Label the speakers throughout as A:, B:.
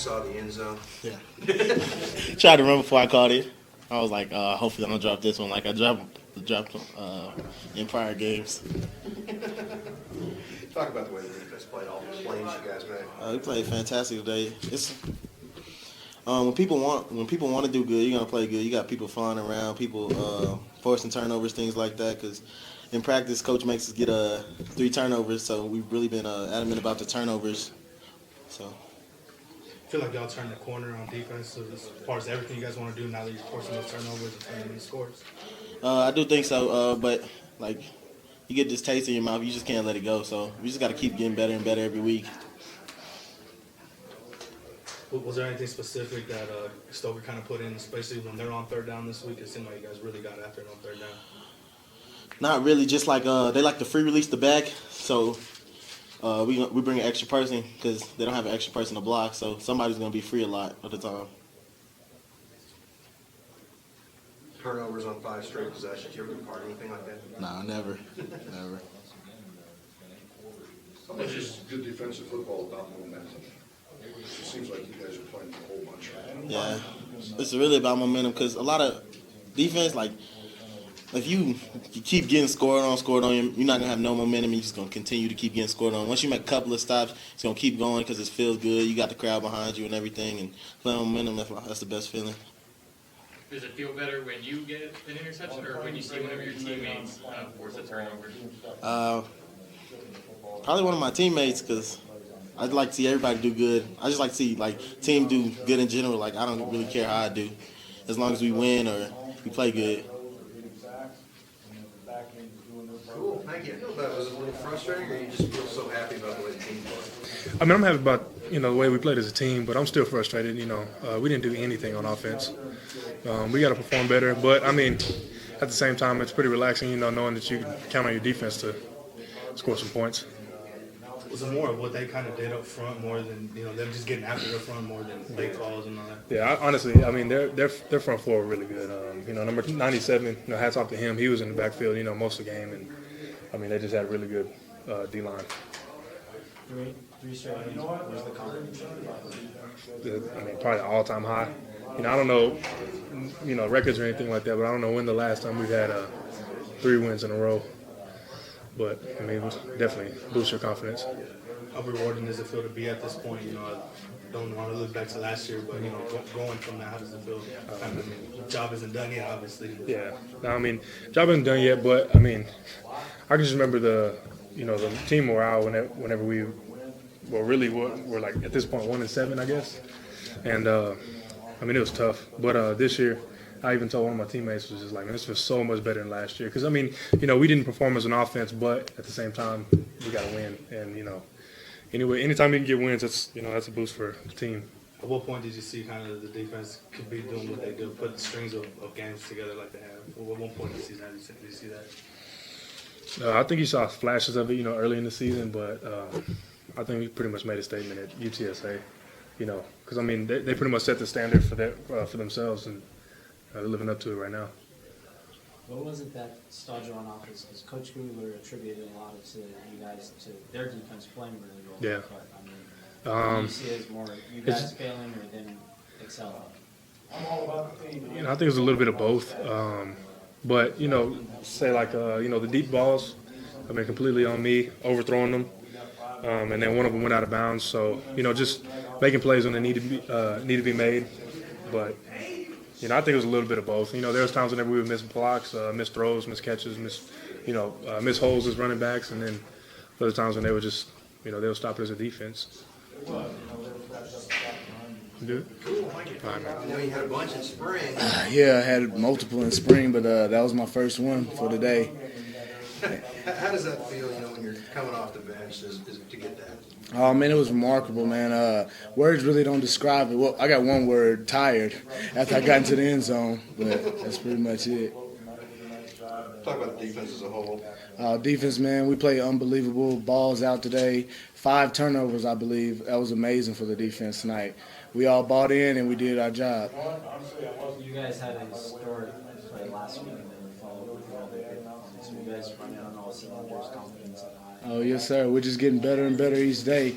A: saw the end zone.
B: Yeah. Tried to run before I caught it. I was like, hopefully I don't drop this one like I dropped in prior games.
A: Talk about the way the defense played, all the plays you guys made.
B: We played fantastic today. It's when people want to do good, you're gonna play good. You got people flying around, people forcing turnovers, things like that. Because in practice, coach makes us get 3 turnovers, so we've really been adamant about the turnovers. So.
C: I feel like y'all turned the corner on defense as far as everything you guys want to do now that you're forcing those turnovers and turning these scores.
B: I do think so, but like you get this taste in your mouth, you just can't let it go. So we just got to keep getting better and better every week.
C: Was there anything specific that Stoker kind of put in, especially when they're on third down this week? It seemed like you guys really got after it on third down.
B: Not really, just like they like to free release the back, so we bring an extra person because they don't have an extra person to block, so somebody's going to be free a lot of the time.
A: Turnovers on 5 straight possessions. You ever been part of anything like that?
B: Nah, never. Never.
D: How much is good defensive football about momentum? It seems like you guys are playing a whole bunch right now.
B: Yeah, it's really about momentum because a lot of defense, like, if you keep getting scored on, you're not going to have no momentum. You're just going to continue to keep getting scored on. Once you make a couple of stops, it's going to keep going because it feels good. You got the crowd behind you and everything. And playing momentum, that's the best feeling.
E: Does it feel better when you get an interception or when you see one of your teammates force a turnover?
B: Probably one of my teammates because I'd like to see everybody do good. I just like to see, team do good in general. Like, I don't really care how I do as long as we win or we play good.
A: Cool, thank you. Was it a little frustrating, or you just feel so happy about the way the team played?
F: I mean, I'm happy about the way we played as a team, but I'm still frustrated. We didn't do anything on offense. We got to perform better, but I mean, at the same time, it's pretty relaxing, knowing that you can count on your defense to score some points.
C: Was it more of what they kind of did up front more than them just getting after the front more than late calls and all that?
F: Yeah, honestly, I mean, their front four were really good. Number 97, hats off to him. He was in the backfield, most of the game, and I mean, they just had a really good D-line.
G: Three straight wins. Where's the confidence?
F: I mean, probably all-time high. I don't know, records or anything like that, but I don't know when the last time we've had 3 wins in a row. But, I mean, definitely boosts your confidence.
C: How rewarding does it feel to be at this point? I don't want to look back to last year, but, going from that, how does it feel? The job isn't done yet, obviously.
F: Yeah. No, I mean, job isn't done yet, but, I mean, I can just remember the team morale whenever we we're like, at this point, 1-7, I guess. And, I mean, it was tough. But this year, I even told one of my teammates, was just like, man, this feels so much better than last year. Because, I mean, we didn't perform as an offense, but at the same time, we got to win. And, anyway, anytime you can get wins, that's a boost for the team.
C: At what point did you see kind of the defense could be doing what they do, put strings of games together like they have? At what point did you see that?
F: I think you saw flashes of it, early in the season, but I think we pretty much made a statement at UTSA, because, I mean, they pretty much set the standard for themselves, and they're living up to it right now.
G: What was it that started you on offense? Because Coach Kugler attributed a lot of to you guys to their defense playing really well.
F: Yeah.
G: But, I mean, do you see it as more you guys failing or them excelling?
F: I think it was a little bit of both. But, say like, the deep balls, I mean, completely on me, overthrowing them. And then one of them went out of bounds. So, just making plays when they need to be made. But, I think it was a little bit of both. There was times whenever we would miss blocks, miss throws, miss catches, miss holes as running backs. And then other times when they would just, they would stop it as a defense. Good.
A: Cool, thank you.
F: All right, man.
A: I know you had a bunch in spring.
H: Yeah, I had multiple in spring, but that was my first one for today.
A: How does that feel, when you're coming off the bench to get that?
H: Oh, man, it was remarkable, man. Words really don't describe it. Well, I got one word, tired, after I got into the end zone, but that's pretty much it.
A: Talk about the defense as a whole.
H: Defense, man, we played unbelievable. Balls out today. 5 turnovers, I believe. That was amazing for the defense tonight. We all bought in and we did our job.
G: You guys had a historic play last week and then we followed with a really good performance. So you guys running on all cylinders, confidence at high.
H: Oh, yes, sir. We're just getting better and better each day.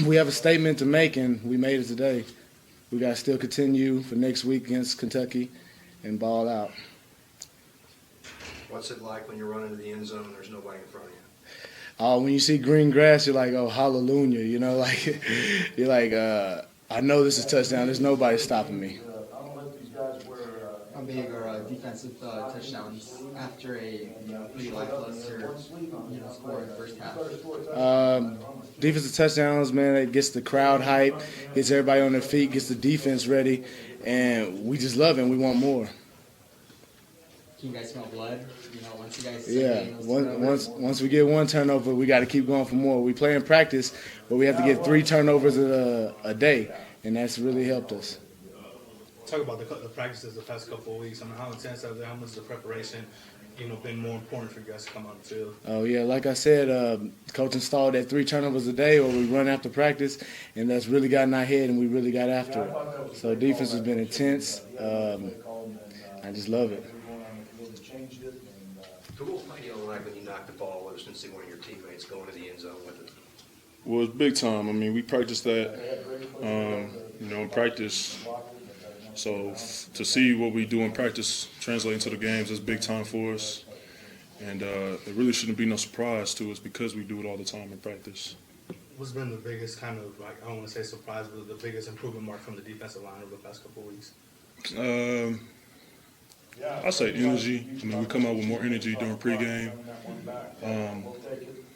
H: We have a statement to make, and we made it today. We got to still continue for next week against Kentucky and ball out.
A: What's it like when you're running to the end zone and there's nobody in front of you?
H: When you see green grass, you're like, oh, hallelujah. You know, like, you're like, I know this is touchdown. There's nobody stopping me.
I: How big are defensive touchdowns after a pretty lackluster score in the first half?
H: Defensive touchdowns, man, it gets the crowd hype, gets everybody on their feet, gets the defense ready, and we just love it and we want more.
I: Can you guys smell blood? Once you guys
H: Once we get one turnover, we got to keep going for more. We play in practice, but we have to get 3 turnovers a day, and that's really helped us.
C: Talk about the practices the past couple of weeks. I mean, how intense have they? How much has the preparation, been more important for you guys to come on the field?
H: Oh yeah, like I said, coach installed that 3 turnovers a day, or we run after practice, and that's really got in our head, and we really got after it. So defense has been intense. I just love it.
A: Cool. How do you like when you knock the ball loose and see one of your teammates going to the end zone with it?
J: Well, it's big time. I mean, we practiced that, in practice. So to see what we do in practice translate into the games is big time for us. And it really shouldn't be no surprise to us because we do it all the time in practice.
C: What's been the biggest kind of, I don't want to say surprise, but the biggest improvement mark from the defensive line over the past couple of weeks?
J: I say energy. I mean, we come out with more energy during pregame.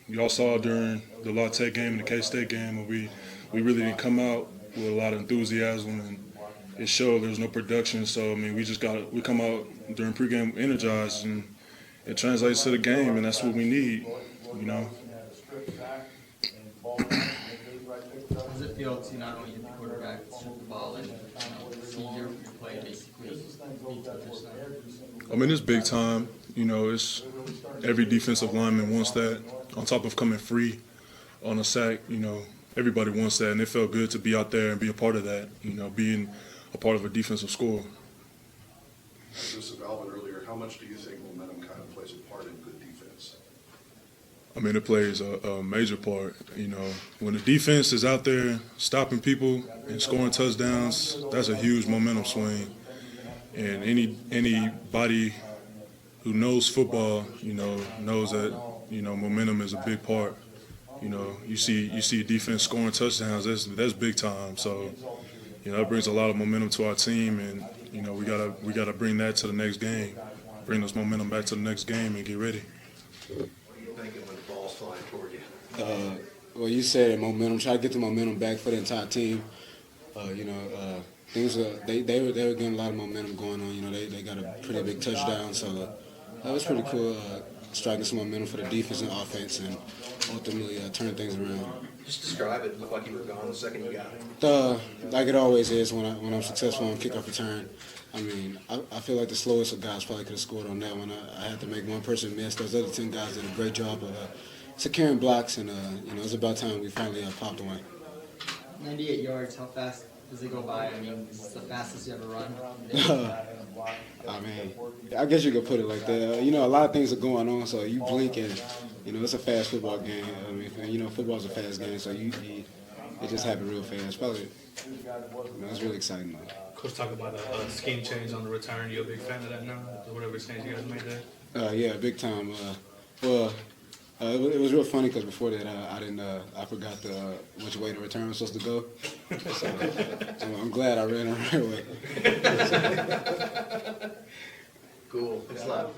J: Y'all saw during the La Tech game and the K-State game where we really didn't come out with a lot of enthusiasm, and it showed there was no production. So, I mean, we come out during pregame energized, and it translates to the game, and that's what we need,
I: How does it feel to not only hit the quarterback, shoot the ball, and see your play basically beat the touchdown?
J: I mean, it's big time. It's every defensive lineman wants that. On top of coming free on a sack, everybody wants that, and it felt good to be out there and be a part of that, being a part of a defensive score.
D: This is Alvin earlier. How much do you think momentum kind of plays a part in good defense?
J: I mean, it plays a major part. When the defense is out there stopping people and scoring touchdowns, that's a huge momentum swing. And anybody who knows football, knows that, momentum is a big part. You see defense scoring touchdowns, that's big time. So, that brings a lot of momentum to our team, and, we gotta bring that to the next game, bring this momentum back to the next game and get ready.
A: What are you thinking when the ball's flying toward you?
K: Well, you said momentum. Try to get the momentum back for the entire team. Things they were getting a lot of momentum going on. They got a pretty big touchdown, so that was pretty cool. Striking some momentum for the defense and offense, and ultimately turn things around.
A: Just describe it. It looked like you were gone the second you got it.
K: Like it always is when I'm successful on kickoff return. I mean, I feel like the slowest of guys probably could have scored on that one. I had to make one person miss. Those other 10 guys did a great job of securing blocks, and it's about time we finally popped away.
I: 98 yards. How fast does it go by? I mean, is this the fastest you ever run?
K: I mean, I guess you could put it like that. A lot of things are going on, so you blink and, it's a fast football game. I mean, football's a fast game, so it just happened real fast. Probably, it's really exciting, though.
C: Coach, talk about a scheme change on the return. You a big fan of that now? Whatever change you guys made there?
K: Yeah, big time. It was real funny because before that, I forgot which way the return was supposed to go. So I'm glad I ran the right way.
A: Cool. Thanks a lot.